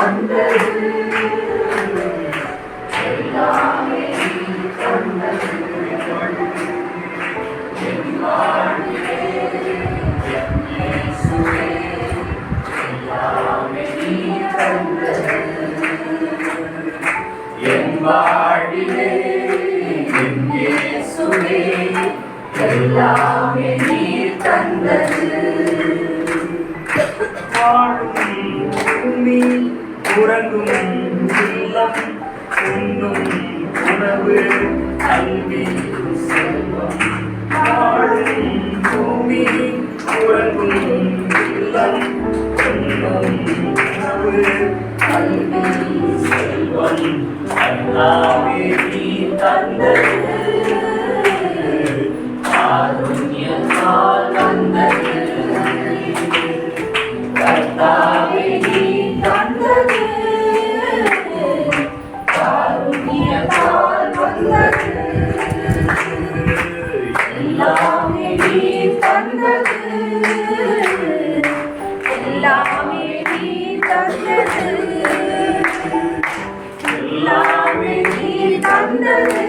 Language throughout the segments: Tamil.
தந்தது எல்லாமே தந்தது என் வாழ்விலே இயேசுவே எல்லாமே தந்தது என் வாழ்விலே இயேசுவே எல்லாமே தந்தது வாழும் பூமி உறங்கும் இல்லம் உண்ணும் உணவு கல்வி செல்வம் வாழும் பூமி உறங்கும் இல்லம் உண்ணும் உணவு கல்வி செல்வம் எல்லாமே நீ தந்தது காருண்யத்தால் வந்தது கர்த்தாவே நீ தந்தது காருண்யத்தால் வந்தது எல்லாமே நீ தந்தது எல்லாமே நீ தந்தது எல்லாமே நீ தந்தது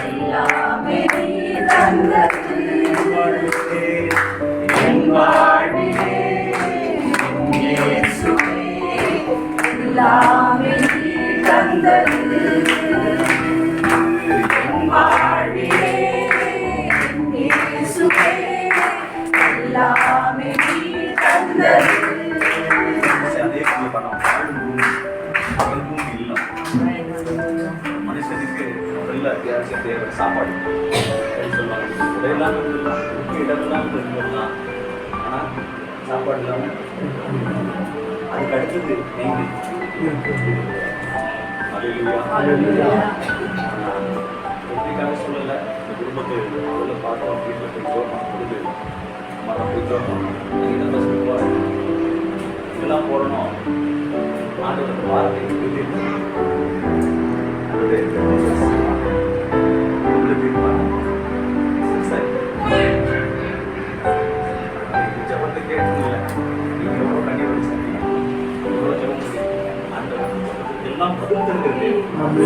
எல்லாமே நீ தந்தது என் வாழ்விலே இயேசுவே எல்லாமே நீ தந்தது என் வாழ்விலே இயேசுவே எல்லாமே நீ தந்தது மனுஷனுக்கு முதல்ல அத்தியாவசிய தேவை சாப்பாடு சொல்லுவாங்க. உடையெல்லாம் இருக்கலாம், இடமெல்லாம் இருக்கலாம், ஆனால் சாப்பாடு இல்லாமல் அதுக்கு அடுத்தது நெய்வேலி. எப்படிக்காக சொல்லலை, இந்த குடும்பத்தை முதல்ல பார்த்தோம், வீட்டில் போய் போடணும், கொடுத்து மரம் போய் தோணும், நீங்கள் சொல்லுவாங்க இதெல்லாம் போடணும். ஆண்டோட வார்த்தை ஜபத்தை கேட்கல, நீங்க எவ்வளோ கண்ணி வச்சு எவ்வளோ ஜபம் அந்த எல்லாம் பதில் தருகிறது, நம்ம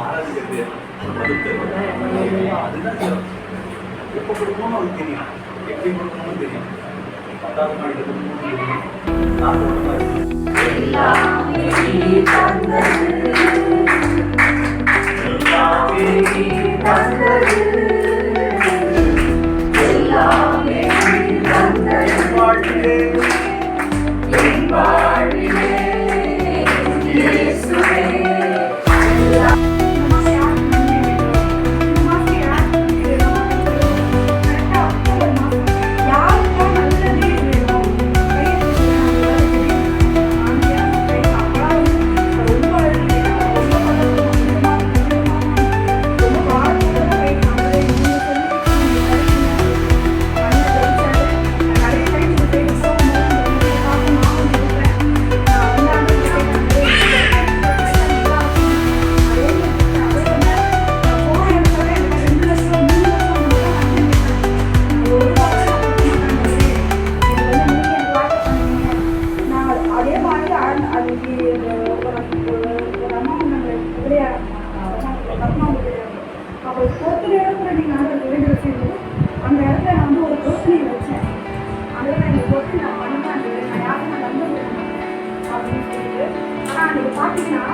ஆராதிக்கிறது பதில் தருவது. அதுதான் எப்போ கொடுக்கணும்னு அவருக்கு தெரியும், எப்படி கொடுக்கணும்னு தெரியும். 10வது நாள் கொடுக்கணும்னு தெரியும், 4வது நாள் எல்லாமே நீ தந்தது எல்லாமே நீ தந்தது எல்லாமே நீ தந்தது என் வாழ்விலே இயேசுவே அந்த இடத்துல நான் வந்து ஒரு யோசனை வச்சேன். அதே நான் போட்டு நான் பண்ணேன், நான் யாரும் நான் நம்ப அப்படின்னு சொல்லிட்டு. ஆனால் அன்றைக்கி பார்த்தீங்கன்னா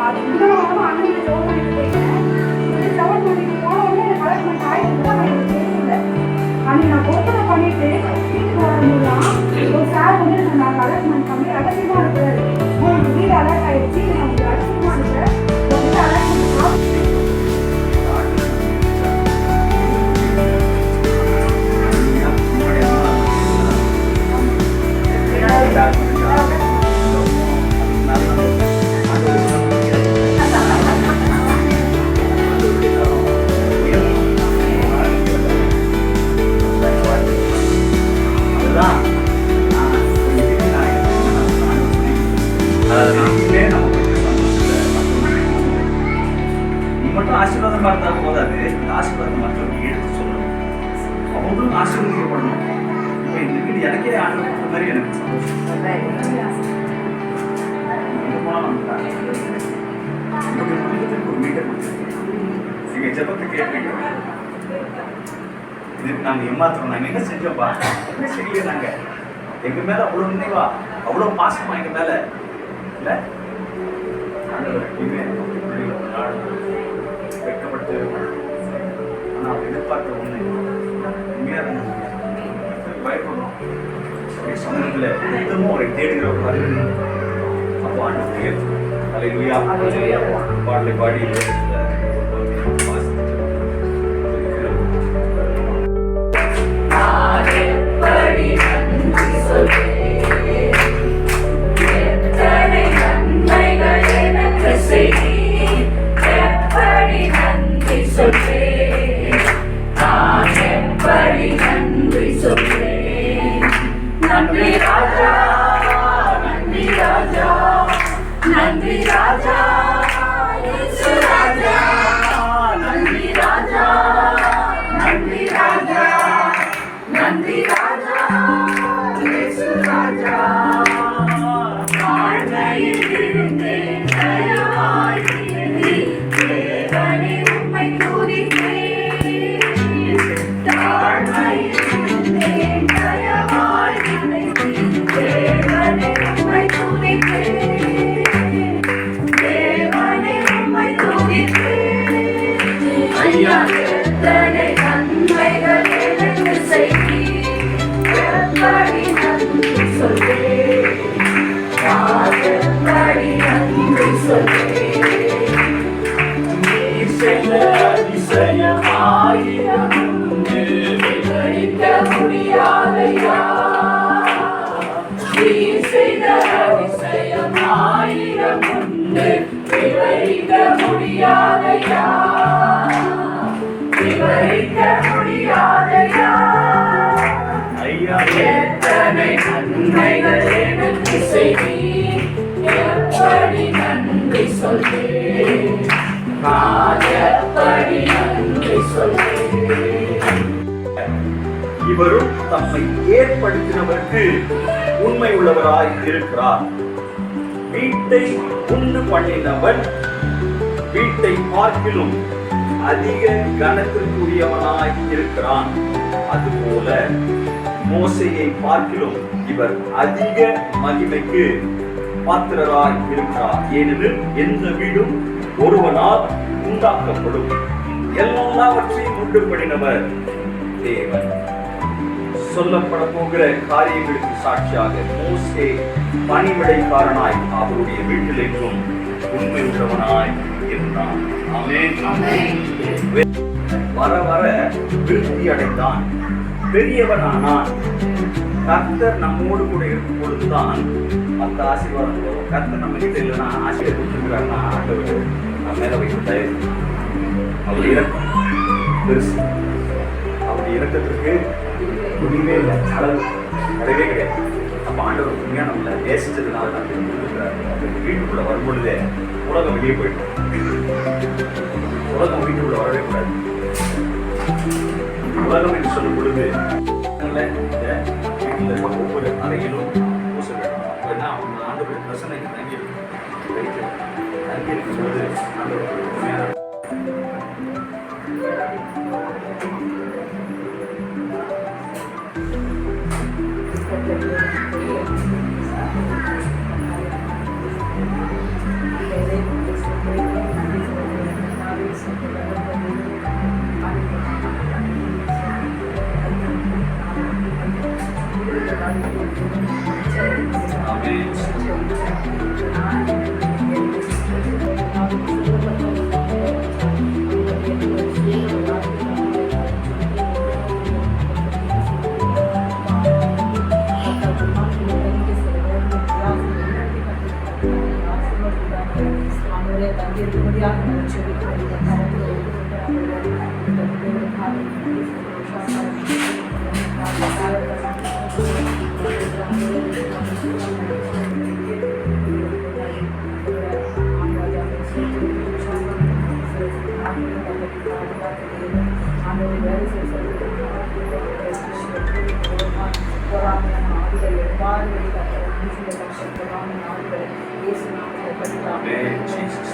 அது முதல் வாரமாக அண்ணன் ஜோன் பண்ணிட்டு போயிட்டேன். ஜோன் பண்ணிட்டு போனவொடனே எனக்கு கலெக்ட்மெண்ட் ஆகிட்டு தான் எனக்கு தெரியல. அன்றைக்கி நான் யோசனை பண்ணிட்டு வீட்டுக்கு வரும்போதுதான் ஒரு சார் வந்து நான் கலெக்ட்மெண்ட் பண்ணி ரகசியமாக இருக்கிறாரு. உங்களுக்கு வீடு அலர்ட் ஆகிடுச்சு, நான் உங்களுக்கு ரகசியமாக இருக்கிறேன், உங்களுக்கு அலர்ட்மெண்ட் ஆசீர்வாதம் பார்த்தா போதாது, இந்த ஆசீர்வாதம் மற்றவங்களுக்கு எடுத்து சொல்லணும், அவங்களும் ஆசீர்வதிக்கப்படணும். இப்போ இந்த வீடு எனக்கே ஆண்டு கொடுத்த மாதிரி எனக்கு போனால் நமக்கு உங்களுடைய குடும்பத்திற்கு ஒரு மீட்டர் கொடுத்துருக்கீங்க. எங்கள் ஜெபத்தை கேட்பீங்க. இதுக்கு நாங்கள் ஏமாத்துறோம். நாங்கள் என்ன செஞ்சோம்ப்பா? என்ன செய்யல நாங்கள்? எங்கள் மேலே அவ்வளோ நினைவா, அவ்வளோ பாசமா எங்கள் மேலே இல்லை? வெட்கப்பட்டு ஆனால் அவர் எதிர்பார்த்த ஒன்று உண்மையாக பயப்படணும். சமூகத்தில் மொத்தமும் அவரை தேடுகிற ஒரு அறிவு. அப்போ ஆண்டு அல்லேலூயா பாடலை பாடி நன்றி ராஜா, நன்றி ராஜா, நன்றி ராஜா, இயேசு ராஜா, நன்றி ராஜா, நன்றி ராஜா, நன்றி ராஜா, இயேசு ராஜா. வாழ்க்கையில் இருந்தேன் தயவாய் தேவனே உம்மை துதிப்பேன். தாழ்மையில் இருந்தேன் தயவாய் தேவனே உம்மை துதிப்பேன். தேவனே உம்மை துதிப்பேன். ஐயா எத்தனை நன்மைகள் எனக்கு செய்தீர், எப்படி நன்றி சொல்வேன், எப்படி நன்றி சொல்வேன். நீர் செய்த அதிசயம் ஆயிரம் உண்டு, விவரிக்க முடியாதையா. நீர் செய்த அதிசயம் ஆயிரம் உண்டு, விவரிக்க முடியாதையா, விவரிக்க முடியாதையா. ஐயா எத்தனை நன்மைகள் எனக்கு செய்தீர், எப்படி நன்றி சொல்வேன், நான் எப்படி நன்றி சொல்வேன். இவரும் தம்மை ஏற்படுத்தினவருக்கு உண்மை உள்ளவராய் இருக்கிறார். வீட்டை உண்டு பண்ணினவன் வீட்டை பார்க்கிலும் அதிக கனத்திற்குரியவனாய் இருக்கிறான். அதுபோல மோசேயை பார்க்கிலும் இவர் அதிக மகிமைக்கு பாத்திரராய் இருக்கிறார். ஏனெனில் எந்த வீடும் ஒருவனால் உண்டாக்கப்படும். எல்லாவற்றையும் உண்டு பண்ணினவர் தேவன். சொல்லப்பட போகிற காரியங்களுக்கு சாட்சியாக மோசே பணிவிடைக்காரனாய் அவருடைய வீட்டிலேக்கும் உண்மை உள்ளவனாய் இருந்தான். ஆமென். வர வர விருத்தி அடைந்தான், பெரியவனானான். கர்த்தர் நம்மோடு கூட இருக்கும் பொழுதுதான் மற்ற ஆசீர்வாதம் வரும். கர்த்தர் நம்ம கிட்ட இல்லைன்னா ஆசீர்வாதம் கொடுத்துருக்கிறாருன்னா ஆண்டவர் நம்ம மேல வைக்க தயார். அவர் இறக்கம் பெருசு. அவருடைய இறக்கத்திற்கு முடிவே இல்லை, அளவு கிடையவே கிடையாது. அப்போ ஆண்டவர் உண்மையாக நம்மளை நேசிச்சதுனால தான் கொடுத்துருக்கிறார். வீட்டுக்குள்ள வரும் பொழுதே உலகம் வெளியே போயிடும். உலகம் வீட்டுக்குள்ள வரவே கூடாது. உலகம் என்று சொல்லும் பொழுது இந்த வீட்டில் இருக்க ஒவ்வொரு அறையிலும் பூச வேண்டும். அப்படின்னா அவங்க ஆண்டவர் பிரசனைக்கு தங்கியிருக்கும். தங்கியிருக்கும் பொழுது ஆண்டவர் உண்மையான Amen, Jesus.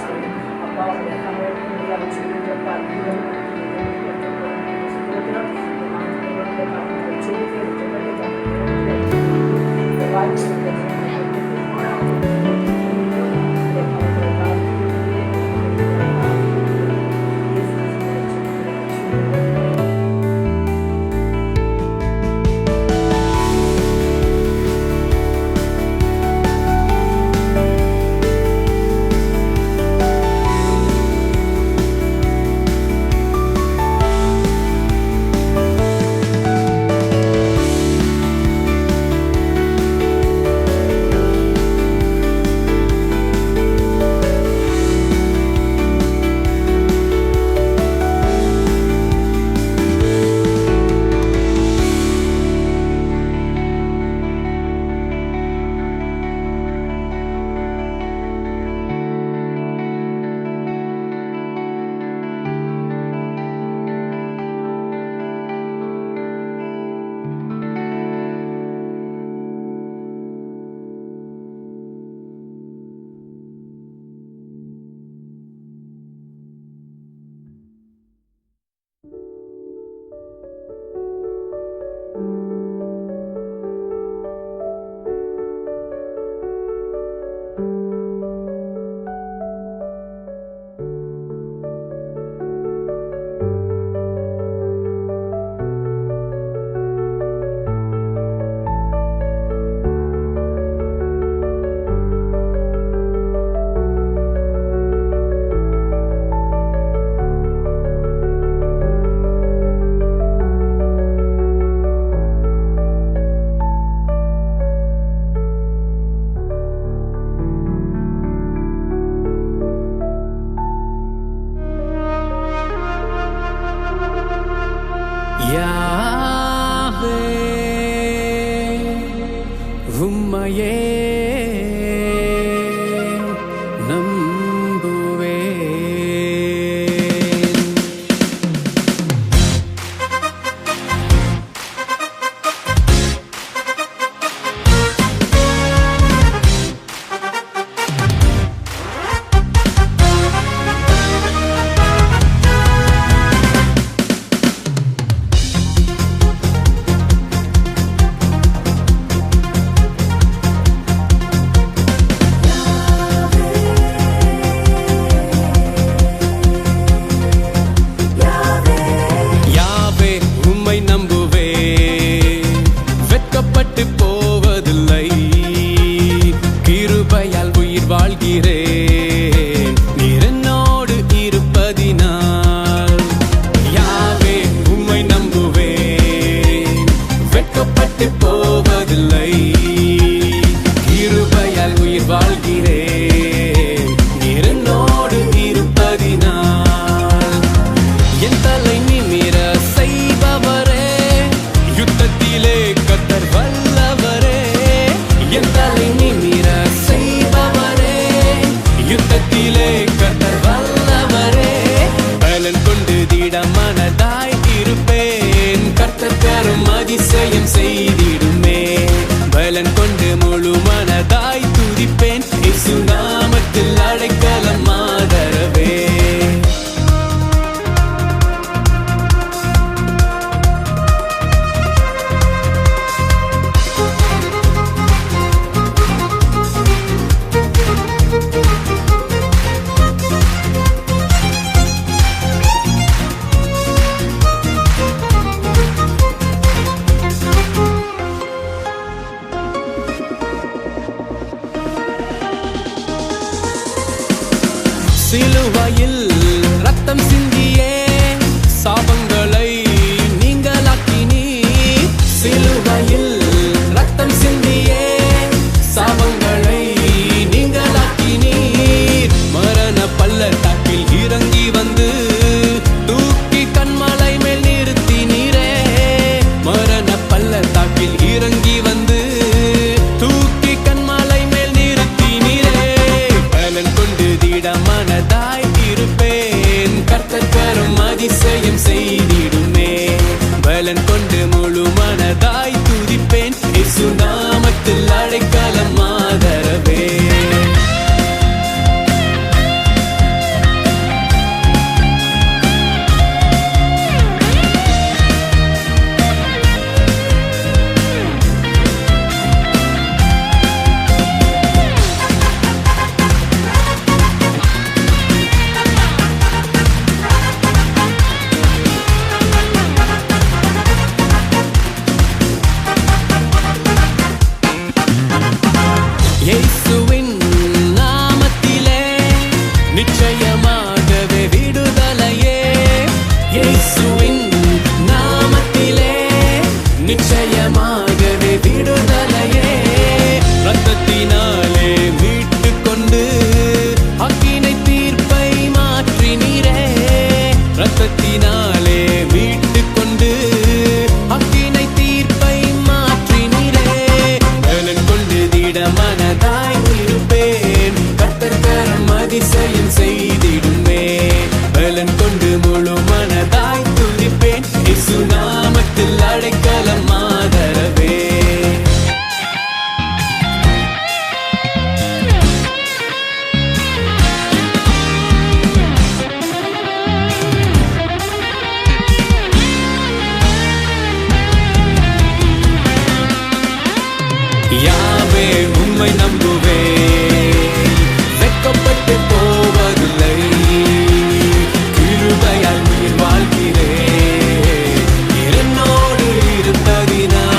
உம்மையே நம்புவேன். வாழ்கிறேன் நீர் என்னோடு இருப்பதினால். யாவே உம்மை நம்புவேன், வெட்கப்பட்டு போவதில்லை. கிருபையால் உயிர் வாழ்கிறேன் நீர் என்னோடு இருப்பதினால். என் தலை நிமிர செய்பவரே, யுத்தத்திலே கர்த்தர் வல்லவரே. என் தலை நிமிர யுத்தத்திலே கர்த்தர் வல்லவரே. பலன் கொண்டு திடமனதாய் இருப்பேன், கர்த்தர் தரும் அதிசயம் செய்திடுமே. பலன் கொண்டு முழு மனதாய் துதிப்பேன், இயேசு நாமத்தில் அடைக்கலம் ஆதரவே. சிலுவையில் ரத்தம் சிந்தியே சாபங்களை நீங்களாக்கினீர். சிலுவையில் ரத்தம் சிந்தியே சாபங்களை நீங்களாக்கினீர். மரண பள்ளத்தாக்கில் இறங்கி வந்து தூக்கி கண்மலை மேல் நிறுத்தினீரே. மரண பள்ளத்தாக்கில் இறங்கி வந்து தூக்கி கண்மலை மேல் நிறுத்தினீரே. பலன் கொண்டு திடமனதாய் இருப்பேன், கர்த்தர் தரும் யாவே உம்மை நம்புவேன், வெட்கப்பட்டு போவதில்லை, கிருபையால் உயிர் வாழ்கிறேன், நீர் என்னோடு இருப்பதினால்.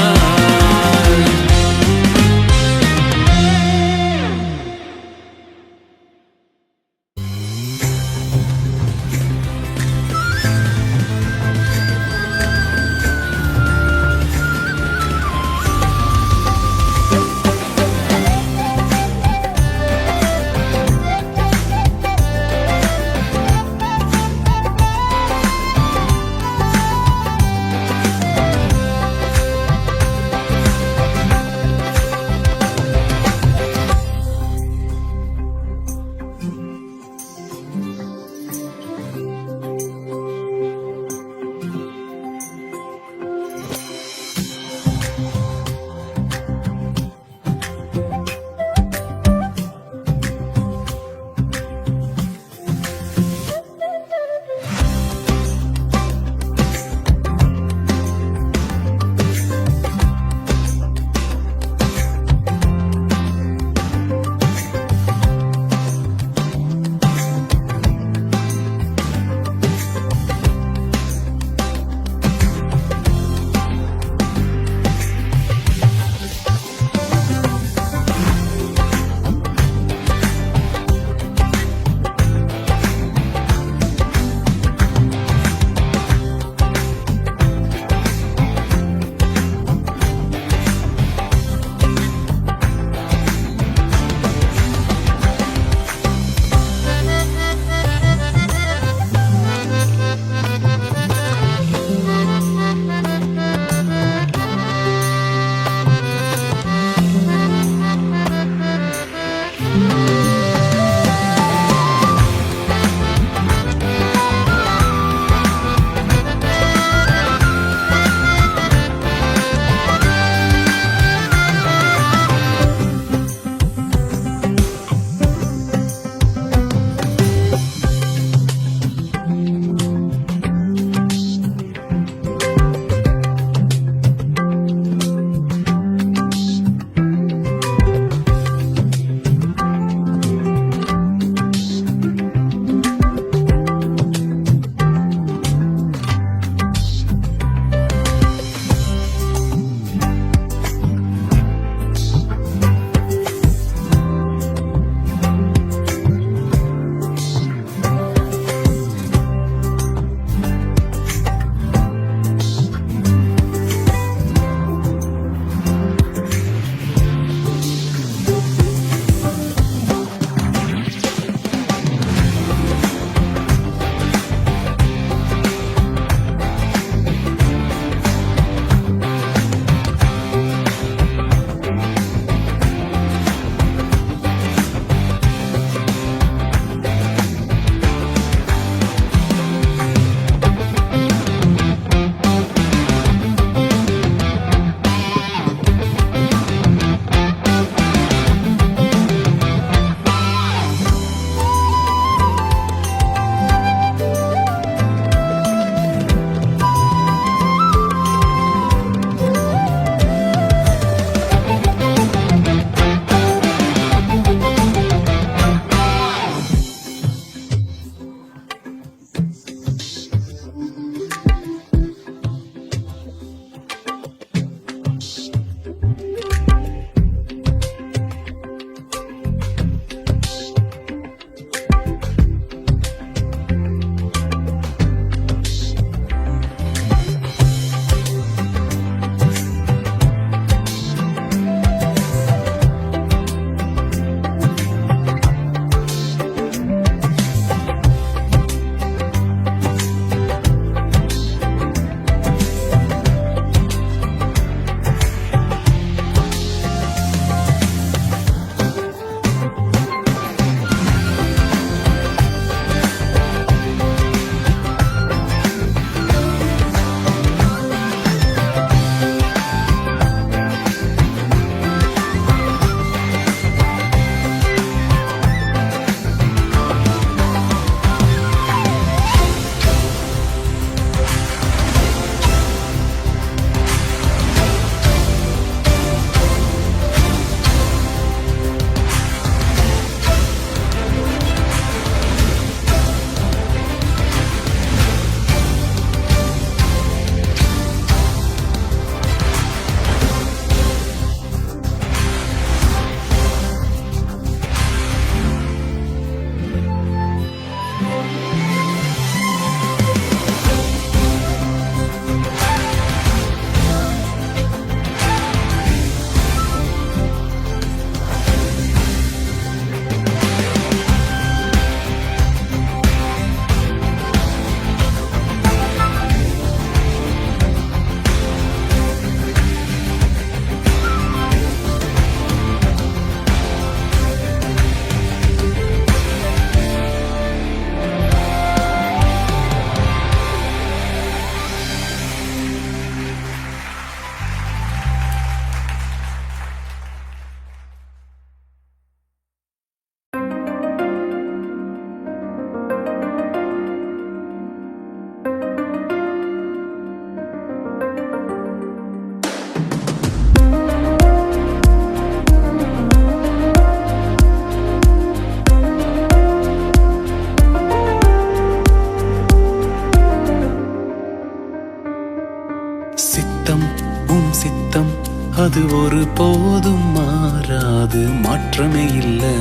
அது ஒரு போதும் மாறாது, மாற்றமே இல்லை,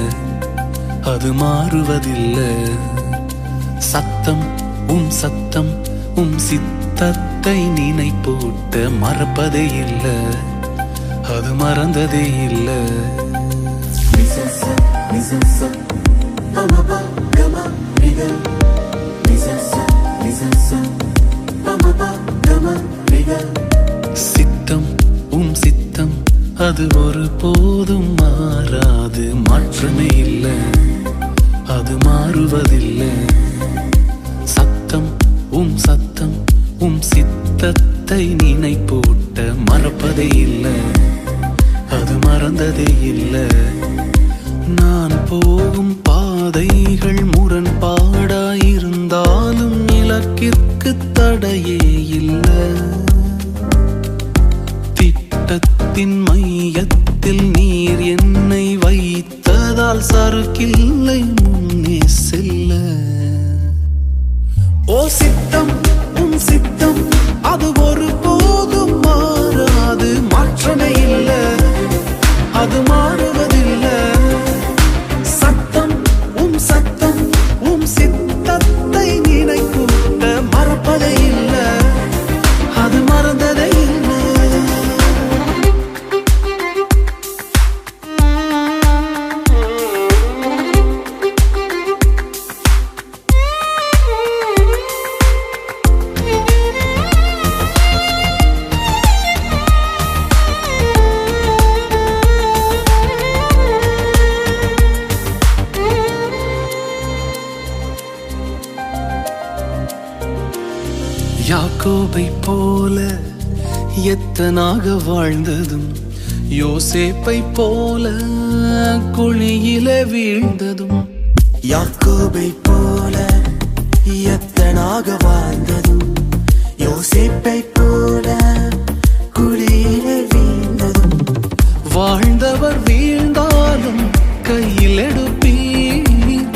அது மாறுவதில்லை. சத்தம் சத்தம் சித்தத்தை நினைப்பூட்ட மறப்பதே இல்லை, அது மறந்ததே இல்லை. சித்தம் சித்தம் அது ஒரு போதும் மாறாது, மாற்றமே இல்லை, அது மாறுவதில்லை. சத்தம் சத்தம் சித்தத்தை நினைப்பூட்ட மறப்பதே இல்லை, அது மறந்ததே இல்லை. நான் போகும் பாதைகள் முரண்பாடாயிருந்தாலும் இலக்கிற்கு தடையே இல்லை. திட்டத்தின் மையத்தில் நீர் என்னை வைத்ததால் சறுக்கில்லை முன்னே செல்ல. ஓ சித்தம் சித்தம் அது ஒரு போதும் மாறாது, மாற்றமே இல்லை, அது மாறுவதில்லை. சத்தம் சத்தம் சித்தத்தை நினைப்பூட்ட மறப்பதே இல்லை, அது மறந்ததே இல்லை. யாக்கோபை போல எத்தனாக வாழ்ந்ததும், யோசேப்பை போல குழியில வீழ்ந்ததும். யாக்கோபை போல எத்தனாக வாழ்ந்ததும், யோசேப்பை போல குழியில வீழ்ந்ததும். வாழ்ந்தவர் வீழ்ந்தாலும் கையில் எடுப்பீர்,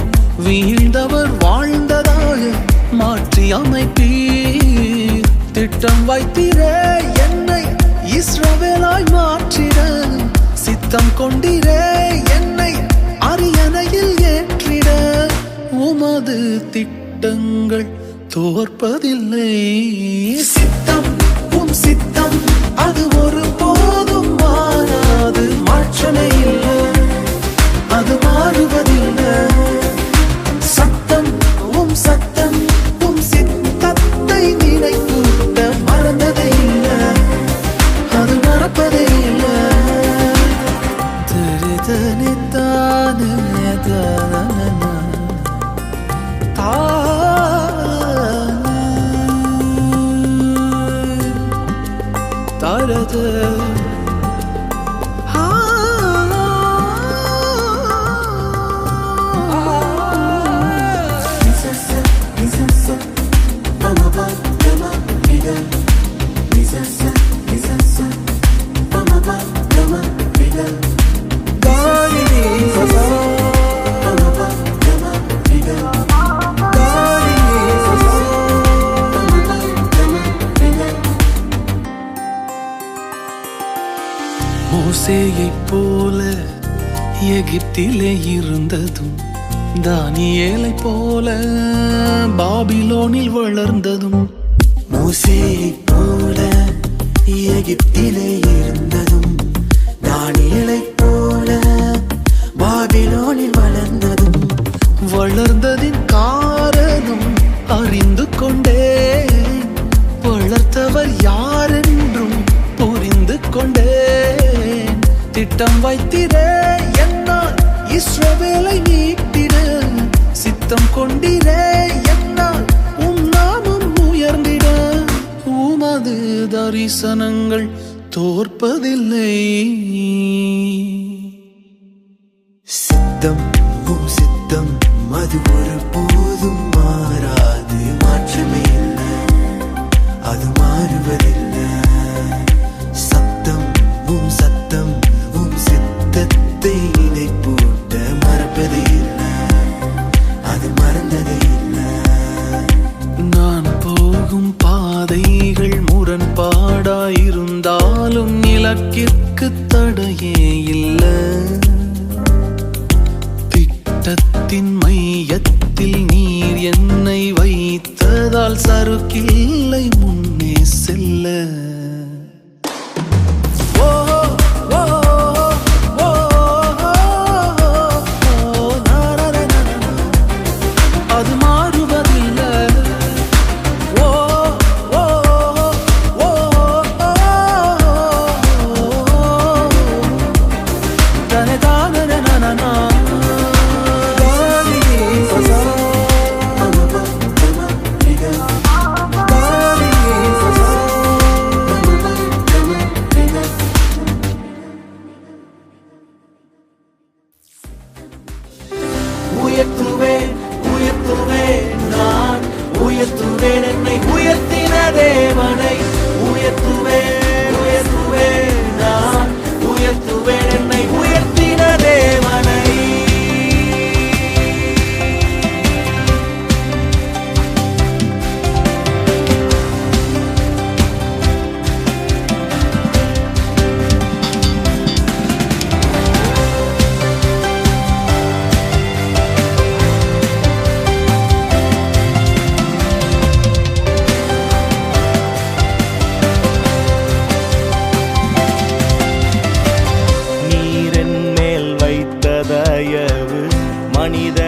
வீழ்ந்தவர் வாழ்ந்ததாக மாற்றி அமைப்பீர். திட்டம் வைத்திரே என்னை இஸ்ரவேலாய் மாற்றிட, சித்தம் கொண்டிரே என்னை அரியணையில் ஏற்றிட. உமது திட்டங்கள் தோற்பதில்லை. சித்தம் சித்தம் அது ஒரு போதும் மாறாது, மாற்றமே இல்லை, அது மாறுவதில்லை. சத்தம் சத்தம் சித்தத்தை நினைப்பூட்ட மறந்ததே இல்லை, அது மறப்பதே இல்லை. தரிதனித்தானே தாரத மோசேயைப் போல எகிப்திலே இருந்ததும், தானியேலை போல பாபிலோனில் வளர்ந்ததும். மோசேயைப் போல எகிப்திலே இருந்ததும், தானியேலைப் போல பாபிலோனில் வளர்ந்ததும். வளர்ந்ததின் காரணம் அறிந்து கொண்டேன், வளர்த்தவர் யாரென்றும் புரிந்து கொண்டேன். திட்டம் வைத்திரே என்னால் இஸ்ரவேலை மீட்டிட, சித்தம் கொண்டிரே என்னால் நாமம் உயர்ந்திட. உமது தரிசனங்கள் தோற்பதில்லை. சித்தம் சித்தம் அது ஒரு போதும் மாறாது, மாற்றமே இல்லை, அது மாறுவதில்லை. சத்தம் சத்தம் சித்தத்தை நினைப்பூட்ட மறப்பதே இல்லை, அது மறந்ததே இல்லை. நான் போகும் பாதைகள் முரண்பாடாயிருந்தாலும் இலக்கிற்கு இல்ல. திட்டத்தின் மையத்தில் நீர் என்னை வைத்ததால் சறுக்கில்லை முன்னே செல்ல. அது மாறுவதில்லை. உயர்த்துவேன் உயர்த்துவேன் நான் உயர்த்துவேன் என்னை உயர்த்தின தேவனை. உயர்த்துவேன் உயர்த்துவேன் நான் உயர்த்துவேன் என்னை உயர்த்தின தேவனை. நீரின் மேல் வைத்த தயவு மனித